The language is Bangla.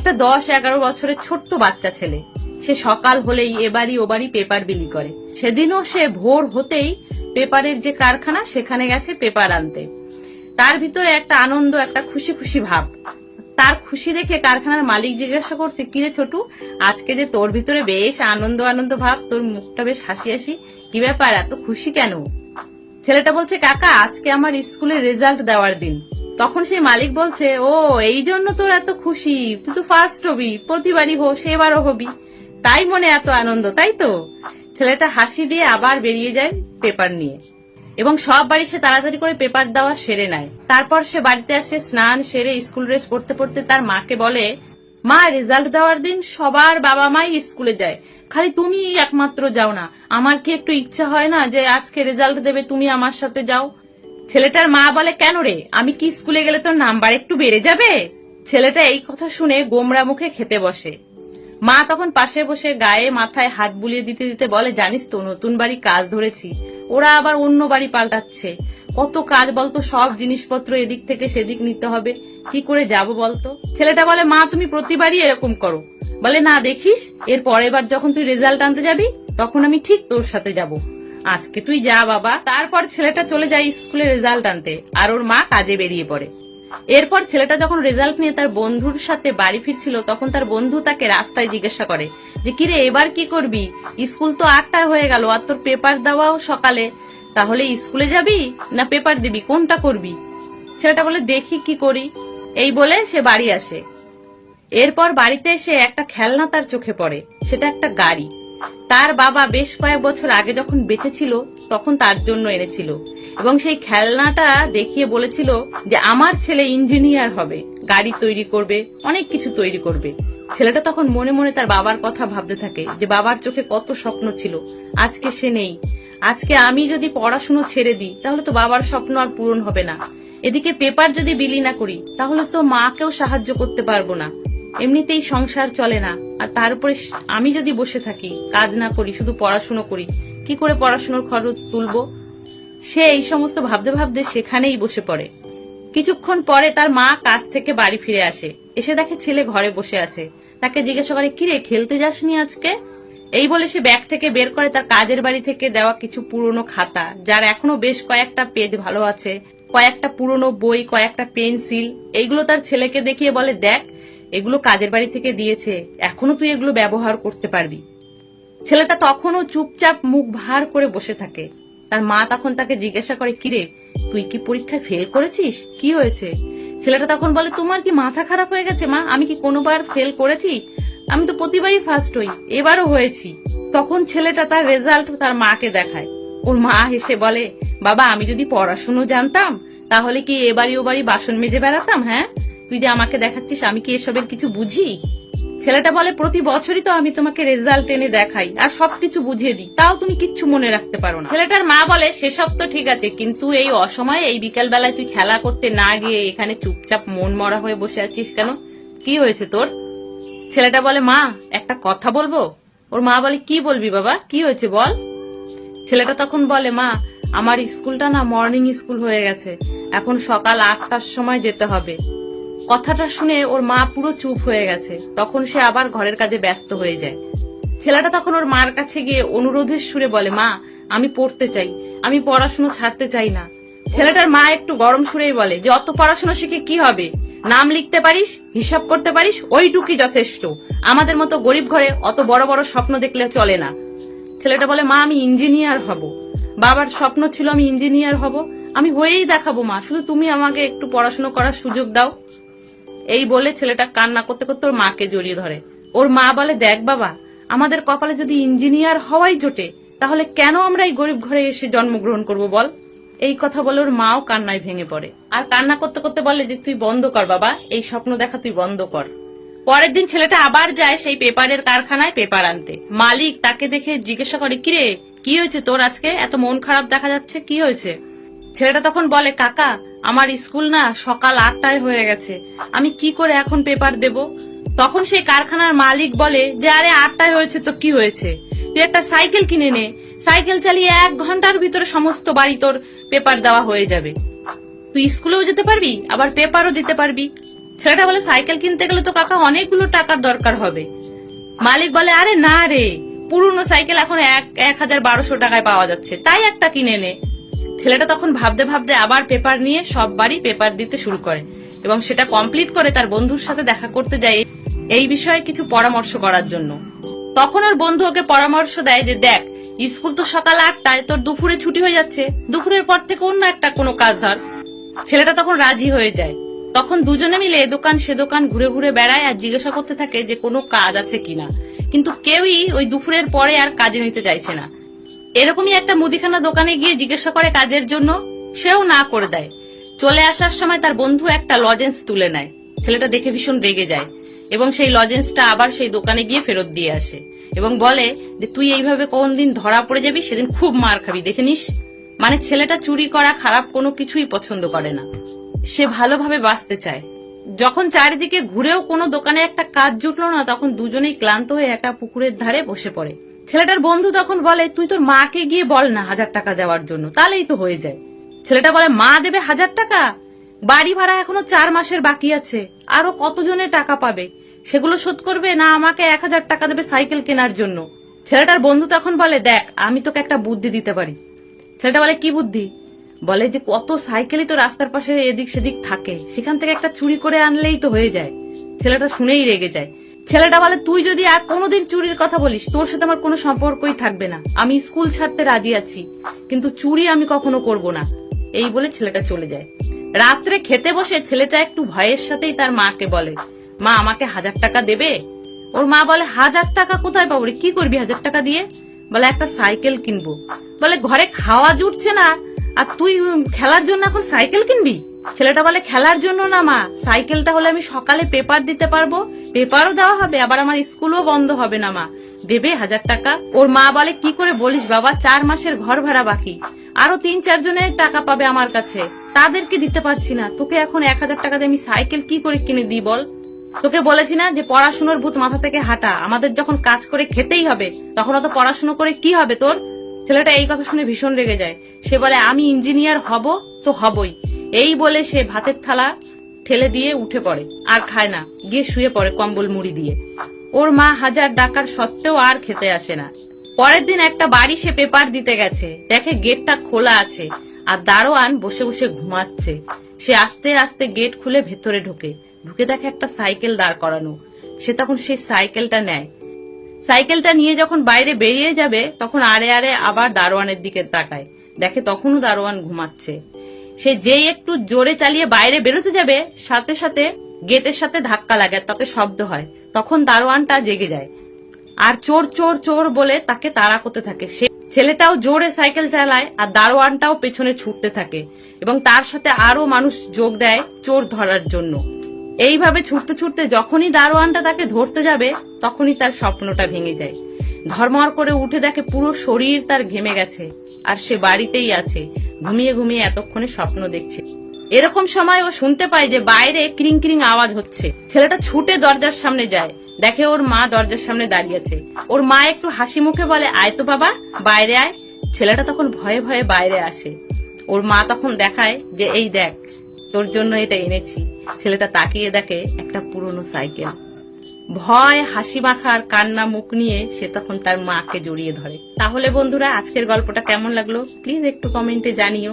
একটা 10-11 বছরের ছোট্ট বাচ্চা ছেলে, সে সকাল হলেই এবাড়ি ওবাড়ি পেপার বিলি করে। সেদিনও সে ভোর হতেই পেপারের যে কারখানা সেখানে গেছে পেপার আনতে। তার ভিতরে একটা আনন্দ, একটা খুশি খুশি ভাব। তার খুশি দেখে কারখানার মালিক জিজ্ঞাসা করছে, কিরে ছোটু, আজকে যে তোর ভিতরে বেশ আনন্দ আনন্দ ভাব, তোর মুখটা বেশ হাসি হাসি, কি ব্যাপার, এত খুশি কেন? ছেলেটা বলছে, কাকা আজকে আমার স্কুলের রেজাল্ট দেওয়ার দিন। তখন সেই মালিক বলছে, ও এই জন্য তোর এত খুশি, তুই তো ফার্স্ট হবি, প্রতিবারই হোস, এবারও হবি, তাই মনে এত আনন্দ, তাই তো? ছেলেটা হাসি দিয়ে আবার বেরিয়ে যায় পেপার নিয়ে, এবং সব বাড়ি সে তাড়াতাড়ি করে পেপার দেওয়া সেরে নেয়। তারপর সে বাড়িতে আসে, স্নান সেরে স্কুল ড্রেস পরতে পরতে তার মাকে বলে, মা রেজাল্ট দেওয়ার দিন সবার বাবা মাই স্কুলে যায়, খালি তুমি একমাত্র যাও না, আমার কি একটু ইচ্ছা হয় না যে আজকে রেজাল্ট দেবে, তুমি আমার সাথে যাও? ছেলেটার মা বলে, কেন রে, আমি কি স্কুলে গেলে তোর নাম্বার একটু বেড়ে যাবে? ছেলেটা এই কথা শুনে গোমরা মুখে খেতে বসে। মা তখন পাশে বসে গায়ে মাথায় হাত বুলিয়ে দিতে দিতে বলে, জানিস তো নতুন বাড়ি কাজ ধরেছি, ওরা আবার অন্য বাড়ি পাল্টাচ্ছে, কত কাজ বলতো, সব জিনিসপত্র এদিক থেকে সেদিক নিতে হবে, কি করে যাব বলতো? ছেলেটা বলে, মা তুমি প্রতিবারই এরকম করো। বলে, না দেখিস, এর পরের বার যখন তুই রেজাল্ট আনতে যাবি তখন আমি ঠিক তোর সাথে যাব, আজকে তুই যা বাবা। তারপর ছেলেটা চলে যায় স্কুলে রেজাল্ট আনতে, আর ওর মা কাজে বেরিয়ে পড়ে। এরপর ছেলেটা যখন রেজাল্ট নিয়ে তার বন্ধুর সাথে বাড়ি ফিরছিল, তখন তার বন্ধু তাকে রাস্তায় জিজ্ঞাসা করে যে, কিরে এবার কি করবি, স্কুল তো 8টায় হয়ে গেল, আর তোর পেপার দেওয়াও সকালে, তাহলে স্কুলে যাবি না পেপার দিবি, কোনটা করবি? ছেলেটা বলে, দেখি কি করি, এই বলে সে বাড়ি আসে। এরপর বাড়িতে এসে একটা খেলনা তার চোখে পড়ে, সেটা একটা গাড়ি। তার বাবা বেশ কয়েক বছর আগে যখন বেঁচে ছিল তখন তার জন্য এনেছিল, এবং সেই খেলনাটা দেখিয়ে বলেছিল যে আমার ছেলে ইঞ্জিনিয়ার হবে, গাড়ি তৈরি করবে, অনেক কিছু তৈরি করবে। ছেলেটা তখন মনে মনে তার বাবার কথা ভাবতে থাকে যে বাবার চোখে কত স্বপ্ন ছিল, আজকে সে নেই। আজকে আমি যদি পড়াশুনো ছেড়ে দিই তাহলে তো বাবার স্বপ্ন আর পূরণ হবে না। এদিকে পেপার যদি বিলি না করি তাহলে তো মাকেও সাহায্য করতে পারবো না, এমনিতেই সংসার চলে না। আর তার উপরে আমি যদি বসে থাকি, কাজ না করি, শুধু পড়াশুনো করি, কি করে পড়াশুনোর খরচ তুলবো? সে এই সমস্ত ভাবতে ভাবতে সেখানেই বসে পড়ে। কিছুক্ষণ পরে তার মা কাজ থেকে বাড়ি ফিরে আসে, এসে দেখে ছেলে ঘরে বসে আছে। তাকে জিজ্ঞাসা করে, কিরে খেলতে যাসনি আজকে? এই বলে সে ব্যাগ থেকে বের করে তার কাজের বাড়ি থেকে দেওয়া কিছু পুরনো খাতা, যার এখনো বেশ কয়েকটা পেজ ভালো আছে, কয়েকটা পুরনো বই, কয়েকটা পেন্সিল, এইগুলো তার ছেলেকে দেখিয়ে বলে, দেখ এগুলো কাজের বাড়ি থেকে দিয়েছে, এখনো তুই এগুলো ব্যবহার করতে পারবি। ছেলেটা তখনও চুপচাপ মুখ ভার করে বসে থাকে। তার মা তখন তাকে জিজ্ঞাসা করে, কিরে তুই কি পরীক্ষায় ফেল করেছিস, কি হয়েছে? ছেলেটা তখন বলে, তোমার কি মাথা খারাপ হয়ে গেছে মা, আমি কি কোনোবার ফেল করেছি? আমি তো প্রতিবারই ফার্স্ট হই, এবারও হয়েছি। তখন ছেলেটা তার রেজাল্ট তার মাকে দেখায়। ওর মা হেসে বলে, বাবা আমি যদি পড়াশুনো জানতাম তাহলে কি এবাড়ি ওবাড়ি বাসন মেজে বেড়াতাম? হ্যাঁ, তুই যে আমাকে দেখাচ্ছিস, আমি কি এসবের কিছু বুঝি? ছেলেটা বলে, প্রতি বছরই তো আমি তোমাকে রেজাল্ট এনে দেখাই আর সবকিছু বুঝিয়ে দিই, তাও তুমি কিচ্ছু মনে রাখতে পারো না। ছেলেটার মা বলে, সেসব তো ঠিক আছে, কিন্তু এই অসময়ে এই বিকেল বেলায় তুই খেলা করতে না গিয়ে এখানে চুপচাপ মন মরা হয়ে বসে আছিস কেন, কি হয়েছে তোর? ছেলেটা বলে, মা একটা কথা বলবো। ওর মা বলে, কি বলবি বাবা, কি হয়েছে বল। ছেলেটা তখন বলে, মা আমার স্কুলটা না মর্নিং স্কুল হয়ে গেছে, এখন সকাল 8টার সময় যেতে হবে। কথাটা শুনে ওর মা পুরো চুপ হয়ে গেছে। তখন সে আবার ঘরের কাজে ব্যস্ত হয়ে যায়। ছেলেটা তখন ওর মার কাছে গিয়ে অনুরোধের সুরে বলে, মা আমি পড়তে চাই, আমি পড়াশুনো ছাড়তে চাই না। ছেলেটার মা একটু গরম সুরেই বলে যে, অত পড়াশোনা শিখে কি হবে, নাম লিখতে পারিস, হিসাব করতে পারিস, ওইটুকুই যথেষ্ট, আমাদের মতো গরিব ঘরে অত বড় বড় স্বপ্ন দেখলে চলে না। ছেলেটা বলে, মা আমি ইঞ্জিনিয়ার হব, বাবার স্বপ্ন ছিল আমি ইঞ্জিনিয়ার হব, আমি হয়েই দেখাবো মা, শুধু তুমি আমাকে একটু পড়াশুনো করার সুযোগ দাও। এই বলে ছেলেটা কান্না করতে করতে ওর মাকে জড়িয়ে ধরে। ওর মা বলে, দেখ বাবা, আমাদের কপালে যদি ইঞ্জিনিয়ার হওয়াই জোটে তাহলে কেন আমরা এই গরিব ঘরে এসে জন্মগ্রহণ করব বল? এই কথা বলে ওর মাও কান্নায় ভেঙে পড়ে, আর কান্না করতে করতে বলে যে, তুই বন্ধ কর বাবা, এই স্বপ্ন দেখা তুই বন্ধ কর। পরের দিন ছেলেটা আবার যায় সেই পেপারের কারখানায় পেপার আনতে। মালিক তাকে দেখে জিজ্ঞাসা করে, কিরে কি হয়েছে তোর, আজকে এত মন খারাপ দেখা যাচ্ছে, কি হয়েছে? ছেলেটা তখন বলে, কাকা আমার স্কুল না সকাল 8টায় হয়ে গেছে, আমি কি করে এখন পেপার দেব? তখন সেই কারখানার মালিক বলে যে, আরে 8টায় হয়েছে তো কি হয়েছে, তুই একটা সাইকেল কিনে নে, সাইকেল চালিয়ে 1 ঘন্টার ভিতরে সমস্ত বাড়ি তোর পেপার দেওয়া হয়ে যাবে, তুই স্কুলেও যেতে পারবি আবার পেপারও দিতে পারবি। ছেলেটা বলে সাইকেল কিনতে গেলে তো কাকা অনেকগুলো টাকার দরকার হবে। মালিক বলে আরে না রে, পুরনো সাইকেল এখন 1,1200 টাকায় পাওয়া যাচ্ছে, তাই একটা কিনে নে। ছেলেটা তখন ভাবতে ভাবতে আবার পেপার নিয়ে সব বাড়ি পেপার দিতে শুরু করে এবং সেটা কমপ্লিট করে তার বন্ধুর সাথে দেখা করতে যায় এই বিষয়ে কিছু পরামর্শ করার জন্য। তখন ওর বন্ধু ওকে পরামর্শ দেয় যে দেখ, স্কুল তো সকাল 8টায়, তোর দুপুরে ছুটি হয়ে যাচ্ছে, দুপুরের পর থেকে অন্য একটা কোনো কাজ ধর। ছেলেটা তখন রাজি হয়ে যায়। তখন দুজনে মিলে এ দোকান সে দোকান ঘুরে ঘুরে বেড়ায় আর জিজ্ঞাসা করতে থাকে যে কোনো কাজ আছে কিনা, কিন্তু কেউই ওই দুপুরের পরে আর কাজে নিতে চাইছে না। এরকমই একটা মুদিখানা দোকানে গিয়ে জিজ্ঞাসা করে কাজের জন্য, সেও না করে দেয়। চলে আসার সময় তার বন্ধু একটা লজেন্স তুলে নেয়। ছেলেটা দেখে ভীষণ রেগে যায় এবং সেই লজেন্সটা আবার সেই দোকানে গিয়ে ফেরত দিয়ে আসে এবং বলে যে তুই এইভাবে কোনদিন ধরা পড়ে যাবি, সেদিন খুব মার খাবি, দেখে নিস। মানে ছেলেটা চুরি করা খারাপ কোনো কিছুই পছন্দ করে না, সে ভালোভাবে বাঁচতে চায়। যখন চারিদিকে ঘুরেও কোনো দোকানে একটা কাজ জুটলো না, তখন দুজনেই ক্লান্ত হয়ে একা পুকুরের ধারে বসে পড়ে। ছেলেটার বন্ধু তখন বলে তুই তোর মাকে গিয়ে বল না 1000 টাকা দেওয়ার জন্য, তাহলেই তো হয়ে যায়। ছেলেটা বলে মা দেবে 1000 টাকা? বাড়ি ভাড়া এখনো 4 মাসের বাকি আছে, আরো কতজনের টাকা পাবে, সেগুলো শোধ করবে না আমাকে 1000 টাকা দেবে সাইকেল কেনার জন্য? ছেলেটার বন্ধু তখন বলে দেখ, আমি তোকে একটা বুদ্ধি দিতে পারি। ছেলেটা বলে কি বুদ্ধি? বলে যে কত সাইকেলই তো রাস্তার পাশে এদিক সেদিক থাকে, সেখান থেকে একটা চুরি করে আনলেই তো হয়ে যায়। ছেলেটা শুনেই রেগে যায়। ছেলেটা বলে তুই যদি আর কোনোদিন চুরির কথা বলিস, তোর সাথে আমার কোনো সম্পর্কই থাকবে না, আমি স্কুল ছাড়তে রাজি আছি, কিন্তু চুরি আমি কখনো করব না। এই বলে ছেলেটা চলে যায়। রাত্রে খেতে বসে ছেলেটা একটু ভয়ের সাথেই তার মাকে বলে মা আমাকে 1000 টাকা দেবে? ওর মা বলে 1000 টাকা কোথায় পাবো রে, কি করবি 1000 টাকা দিয়ে? বলে একটা সাইকেল কিনবো। বলে ঘরে খাওয়া জুটছে না আর তুই খেলার জন্য এখন সাইকেল কিনবি? ছেলেটা বলে খেলার জন্য না মা, সাইকেলটা হলে আমি সকালে পেপার দিতে পারবো, পেপারও দেওয়া হবে, আবার আমার স্কুলও বন্ধ হবে না। মা দেবে 1000 টাকা? ওর মা বলে কি করে বলিস বাবা, 4 মাসের ঘর ভাড়া বাকি, আরো 3-4 জনের টাকা পাবে আমার কাছে, তাদেরকে দিতে পারছি না, তোকে এখন 1000 টাকা দিয়ে আমি সাইকেল কি করে কিনে দিই বল? তোকে বলেছি না যে পড়াশোনার ভূত মাথা থেকে হাঁটা, আমাদের যখন কাজ করে খেতেই হবে তখন অত পড়াশোনা করে কি হবে তোর? ছেলেটা এই কথা শুনে ভীষণ রেগে যায়। সে বলে আমি ইঞ্জিনিয়ার হব তো হবই। এই বলে সে ভাতের থালা ঠেলে দিয়ে উঠে পড়ে, আর খায় না, গিয়ে শুয়ে পড়ে কম্বল মুড়ি দিয়ে। ওর মা 1000 ডাকার সত্ত্বেও আর খেতে আসে না। পরের দিন একটা বাড়ি সে পেপার দিতে গেছে, দেখে গেটটা খোলা আছে আর দারোয়ান বসে বসে ঘুমাচ্ছে। সে আস্তে আস্তে গেট খুলে ভেতরে ঢুকে দেখে একটা সাইকেল দাঁড় করানো। সে তখন সেই সাইকেলটা নেয়। সাইকেলটা নিয়ে যখন বাইরে বেরিয়ে যাবে তখন আড়ে আড়ে আবার দারোয়ানের দিকে তাকায়, দেখে তখনও দারোয়ান ঘুমাচ্ছে। সে যেই একটু জোরে চালিয়ে বাইরে বেরোতে যাবে, সাথে সাথে গেটের সাথে ধাক্কা লাগে, তাতে শব্দ হয়। তখন দারোয়ানটা জেগে যায় আর চোর চোর চোর বলে তাকে তাড়া করতে থাকে। সে ছেলেটাও জোরে সাইকেল চালায় আর দারোয়ানটাও পেছনে ছুটতে থাকে এবং তার সাথে আরো মানুষ যোগ দেয় চোর ধরার জন্য। এইভাবে ছুটতে ছুটতে যখনই দারোয়ানটা তাকে ধরতে যাবে তখনই তার স্বপ্নটা ভেঙে যায়। ধর্মর করে উঠে দেখে পুরো শরীর তার ঘেমে গেছে আর সে বাড়িতেই আছে, ঘুমিয়ে ঘুমিয়ে এতক্ষণে স্বপ্ন দেখছে। এরকম সময় ও শুনতে পায় যে বাইরে ক্রিং ক্রিং আওয়াজ হচ্ছে। ছেলেটা ছুটে দরজার সামনে যায়, দেখে ওর মা দরজার সামনে দাঁড়িয়ে আছে। ওর মা একটু হাসি মুখে বলে আয় তো বাবা, বাইরে আয়। ছেলেটা তখন ভয়ে ভয়ে বাইরে আসে। ওর মা তখন দেখায় যে এই দেখ, তোর জন্য এটা এনেছি। ছেলেটা তাকিয়ে দেখে একটা পুরনো সাইকেল। ভয়, হাসি মাখা আর কান্না মুখ নিয়ে সে তখন তার মাকে জড়িয়ে ধরে। তাহলে বন্ধুরা, আজকের গল্পটা কেমন লাগলো প্লিজ একটু কমেন্টে জানিও।